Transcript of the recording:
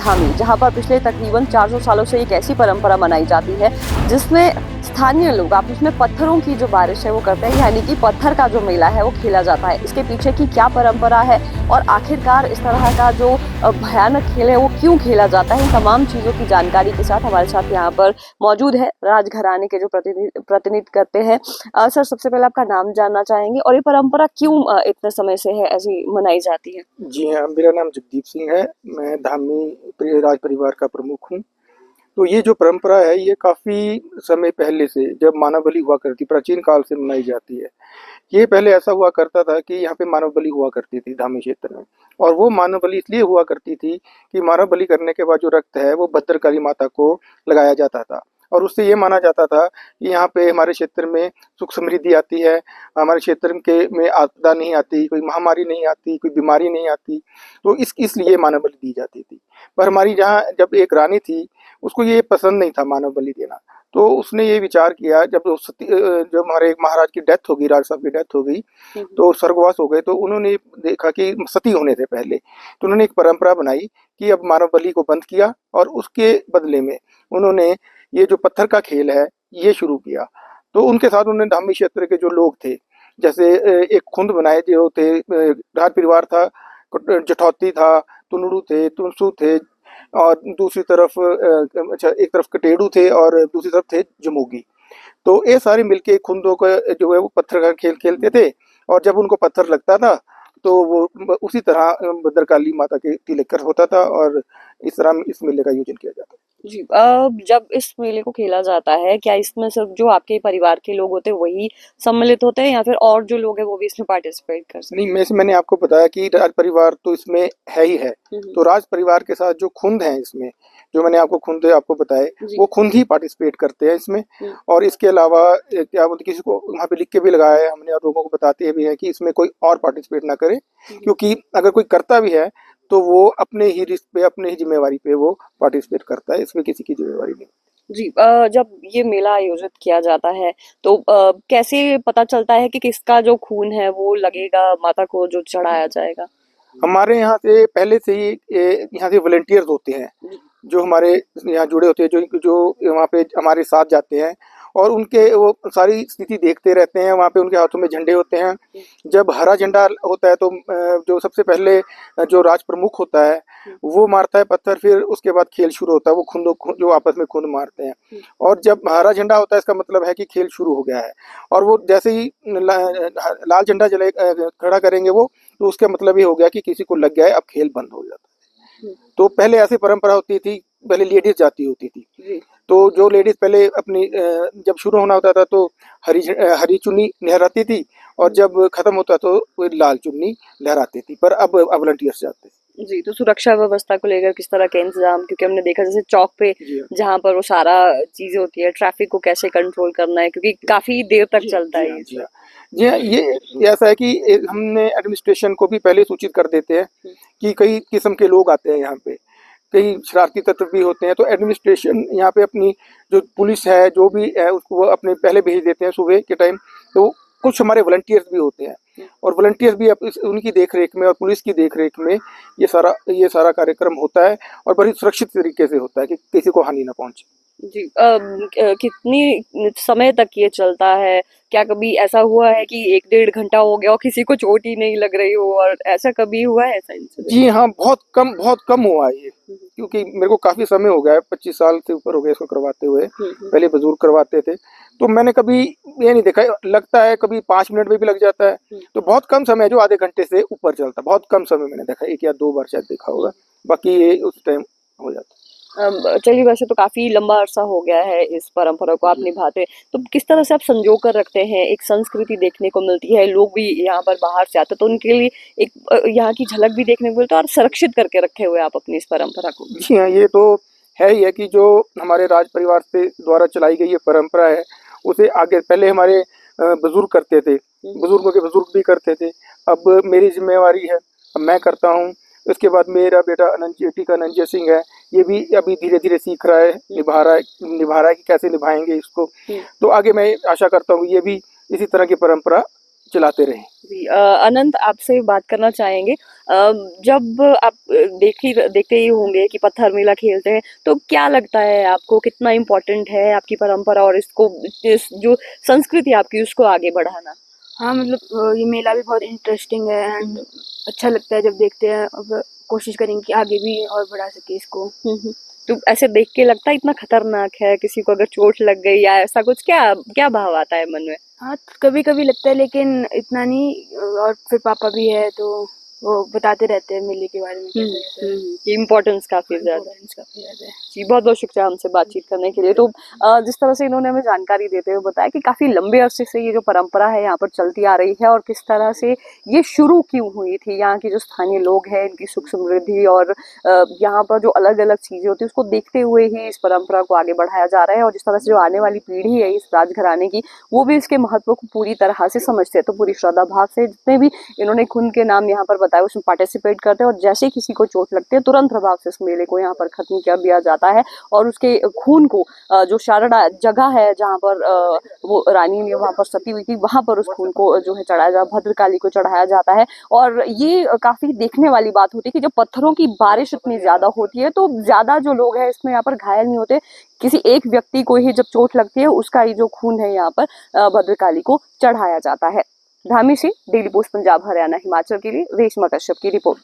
धामी, जहां पर पिछले तकरीबन 400 सालों से एक ऐसी परंपरा मनाई जाती है जिसमें स्थानीय लोग आपस में पत्थरों की जो बारिश है वो करते हैं, यानी कि पत्थर का जो मेला है वो खेला जाता है। इसके पीछे की क्या परंपरा है और आखिरकार इस तरह का जो भयानक खेल है वो क्यों खेला जाता है, इन तमाम चीजों की जानकारी के साथ हमारे साथ यहाँ पर मौजूद है राजघराने के जो प्रतिनिधित्व करते हैं। सर, सबसे पहले आपका नाम जानना चाहेंगे और ये परंपरा क्यों इतने समय से है ऐसी मनाई जाती है? जी हाँ, मेरा नाम जगदीप सिंह है। मैं धामी राज परिवार का प्रमुख हूँ। तो ये जो परंपरा है ये काफ़ी समय पहले से, जब मानव बलि हुआ करती, प्राचीन काल से मनाई जाती है। ये पहले ऐसा हुआ करता था कि यहाँ पे मानव बलि हुआ करती थी धामी क्षेत्र में, और वो मानव बलि इसलिए हुआ करती थी कि मानव बलि करने के बाद जो रक्त है वो भद्रकाली माता को लगाया जाता था, और उससे ये माना जाता था कि यहाँ पे हमारे क्षेत्र में सुख समृद्धि आती है, हमारे क्षेत्र के में आपदा नहीं आती, कोई महामारी नहीं आती, कोई बीमारी नहीं आती। तो इसलिए मानव बलि दी जाती थी। पर हमारी जहाँ जब एक रानी थी, उसको ये पसंद नहीं था मानव बलि देना। तो उसने ये विचार किया, जब हमारे एक महाराज की डेथ हो गई, राज साहब की डेथ हो गई, तो स्वर्गवास हो गए, तो उन्होंने देखा कि सती होने से पहले, तो उन्होंने एक परंपरा बनाई कि अब मानव बलि को बंद किया, और उसके बदले में उन्होंने ये जो पत्थर का खेल है ये शुरू किया। तो उनके साथ उन्होंने धामी क्षेत्र के जो लोग थे, जैसे एक खुंद बनाए जो थे, राज परिवार था, जठौती था, तुनड़ू थे, तुनसू थे, और दूसरी तरफ अच्छा, एक तरफ कटेड़ू थे और दूसरी तरफ थे जमोगी। तो ये सारे मिलके खुंदों का जो है वो पत्थर का खेल खेलते थे, और जब उनको पत्थर लगता था तो वो उसी तरह भद्रकाली माता के तिलक कर होता था, और इस तरह इस मेले का आयोजन किया जाता है। जी, जब इस मेले को खेला जाता है, क्या इसमें सिर्फ जो आपके परिवार के लोग होते हैं वही सम्मिलित होते हैं या फिर और जो लोग हैं वो भी इसमें पार्टिसिपेट कर सकते नहीं, मैंने आपको बताया कि राज परिवार तो इसमें है ही है। हैं? तो राज परिवार के साथ जो खुंद हैं इसमें, जो मैंने आपको खुंद आपको बताए, जी। वो खुंद ही पार्टिसिपेट करते हैं इसमें। हम्म। और इसके अलावा क्या बोलते, किसी को वहाँ पे लिख के भी लगाया है हमने, और लोगों को बताते भी हैं कि इसमें कोई और पार्टिसिपेट ना करे, क्योंकि अगर कोई करता भी है तो वो अपने ही रिस्क पे, अपने ही जिम्मेवारी पे वो पार्टिसिपेट करता है, इसमें किसी की जिम्मेवारी नहीं। जी, जब ये मेला आयोजित किया जाता है तो कैसे पता चलता है कि किसका जो खून है वो लगेगा माता को जो चढ़ाया जाएगा? हमारे यहाँ से पहले से ही यहाँ से वॉलंटियर्स होते हैं, जो हमारे यहाँ जुड़े होते हैं, जो जो वहाँ पे हमारे साथ जाते हैं, और उनके वो सारी स्थिति देखते रहते हैं। वहाँ पे उनके हाथों में झंडे होते हैं। जब हरा झंडा होता है तो जो सबसे पहले जो राज प्रमुख होता है वो मारता है पत्थर, फिर उसके बाद खेल शुरू होता है। वो जो आपस में खुंद मारते हैं, और जब हरा झंडा होता है इसका मतलब है कि खेल शुरू हो गया है। और वो जैसे ही लाल झंडा जले खड़ा करेंगे वो, तो उसका मतलब ये हो गया कि किसी को लग गया है, अब खेल बंद हो जाता है। तो पहले ऐसी परंपरा होती थी, पहले लेडीज जाती होती थी। तो जो लेडीज पहले अपनी जब शुरू होना होता था तो हरी चुन्नी लहराती थी, और जब खत्म होता तो वो लाल चुन्नी लहराती थी। पर अब वॉलंटियर्स जाते हैं। जी, तो सुरक्षा व्यवस्था को लेकर किस तरह के इंतजाम, क्योंकि हमने देखा जैसे चौक पे जी हाँ। जहाँ पर वो सारा चीजें होती है, ट्रैफिक को कैसे कंट्रोल करना है, क्योंकि काफी देर तक चलता है जी ये। हाँ, जी हाँ, ये ऐसा है कि हमने एडमिनिस्ट्रेशन को भी पहले सूचित कर देते हैं कि कई किस्म के लोग आते हैं यहाँ पे, कई शरारती तत्व भी होते हैं। तो एडमिनिस्ट्रेशन यहाँ पे अपनी जो पुलिस है जो भी है उसको वो अपने पहले भेज देते हैं सुबह के टाइम। तो कुछ हमारे वॉलंटियर्स भी होते हैं, और वॉलंटियर्स भी उनकी देख रेख में और पुलिस की देख रेख में ये सारा कार्यक्रम होता है, और बड़ी सुरक्षित तरीके से होता है कि किसी को हानि ना पहुंचे। जी, कितनी समय तक ये चलता है? क्या कभी ऐसा हुआ है कि 1 डेढ़ घंटा हो गया और किसी को चोट ही नहीं लग रही हो, और ऐसा कभी हुआ है ऐसा इंसिडेंट? जी हाँ, बहुत कम हुआ है ये, क्योंकि मेरे को काफ़ी समय हो गया है, 25 साल से ऊपर हो गया इसको करवाते हुए। पहले बुजुर्ग करवाते थे, तो मैंने कभी ये नहीं देखा। लगता है कभी 5 मिनट में भी लग जाता है, तो बहुत कम समय है जो आधे घंटे से ऊपर चलता है। बहुत कम समय मैंने देखा, 1 या 2 बार शायद देखा होगा, बाकी ये उस टाइम हो जाता है। चलिए, वैसे तो काफी लंबा अरसा हो गया है इस परंपरा को आप निभाते, तो किस तरह से आप संजो कर रखते हैं? एक संस्कृति देखने को मिलती है, लोग भी यहाँ पर बाहर से आते हैं, तो उनके लिए एक यहाँ की झलक भी देखने को मिलती है, और सुरक्षित करके रखे हुए आप अपनी इस परंपरा को। जी हाँ, ये तो है ही है कि जो हमारे राज परिवार से द्वारा चलाई गई ये परंपरा है, उसे आगे पहले हमारे बुजुर्ग करते थे, बुजुर्गों के बुजुर्ग भी करते थे। अब मेरी जिम्मेवारी है, अब मैं करता हूँ। उसके बाद मेरा बेटा बेटी का अनंजय सिंह है, ये भी अभी धीरे धीरे सीख रहा है, निभा रहा है कि कैसे निभाएंगे इसको। तो आगे मैं आशा करता हूँ ये भी इसी तरह की परंपरा चलाते रहें। जी अनंत आपसे बात करना चाहेंगे। जब आप देखते ही होंगे कि पत्थर मेला खेलते हैं, तो क्या लगता है आपको कितना इम्पोर्टेंट है आपकी परंपरा और इसको इस जो संस्कृति आपकी उसको आगे बढ़ाना? हाँ मतलब ये मेला भी बहुत इंटरेस्टिंग है एंड अच्छा लगता है जब देखते हैं। अब कोशिश करेंगे कि आगे भी और बढ़ा सके इसको। तो ऐसे देख के लगता है इतना खतरनाक है, किसी को अगर चोट लग गई या ऐसा कुछ, क्या क्या भाव आता है मन में? हाँ कभी कभी लगता है लेकिन इतना नहीं। और फिर पापा भी है तो वो बताते रहते हैं मेले के बारे में कैसे कैसे इम्पोर्टेंस काफी ज्यादा है। importance काफी ज्यादा है। जी बहुत बहुत शुक्रिया हमसे बातचीत करने के लिए। तो जिस तरह से इन्होंने हमें जानकारी देते हुए बताया कि काफी लंबे अरसे से ये जो परंपरा है यहाँ पर चलती आ रही है और किस तरह से ये शुरू क्यों हुई थी। यहाँ के जो स्थानीय लोग हैं इनकी सुख समृद्धि और यहाँ पर जो अलग अलग चीजें होती है उसको देखते हुए ही इस परंपरा को आगे बढ़ाया जा रहा है। और जिस तरह से जो आने वाली पीढ़ी है इस राजघराने की, वो भी इसके महत्व को पूरी तरह से समझते हैं। तो पूरी श्रद्धा भाव से जितने भी इन्होंने खून के नाम यहाँ पर बताए उसमें पार्टिसिपेट करते हैं और जैसे किसी को चोट लगती है तुरंत प्रभाव से इस मेले को यहाँ पर खत्म कर दिया जाता है और उसके खून को जो शारदा जगह है जहाँ पर वो रानी ने वहाँ पर सती हुई थी वहाँ पर उस खून को जो है चढ़ाया जा भद्रकाली को चढ़ाया जाता है। और ये काफी देखने वाली बात होती है कि जब पत्थरों की बारिश इतनी ज्यादा होती है तो ज्यादा जो लोग हैं इसमें यहाँ पर घायल नहीं होते। किसी एक व्यक्ति को ही जब चोट लगती है उसका ही जो खून है यहाँ पर भद्रकाली को चढ़ाया जाता है। धामी से डेली पोस्ट पंजाब हरियाणा हिमाचल के लिए रेशमा कश्यप की रिपोर्ट।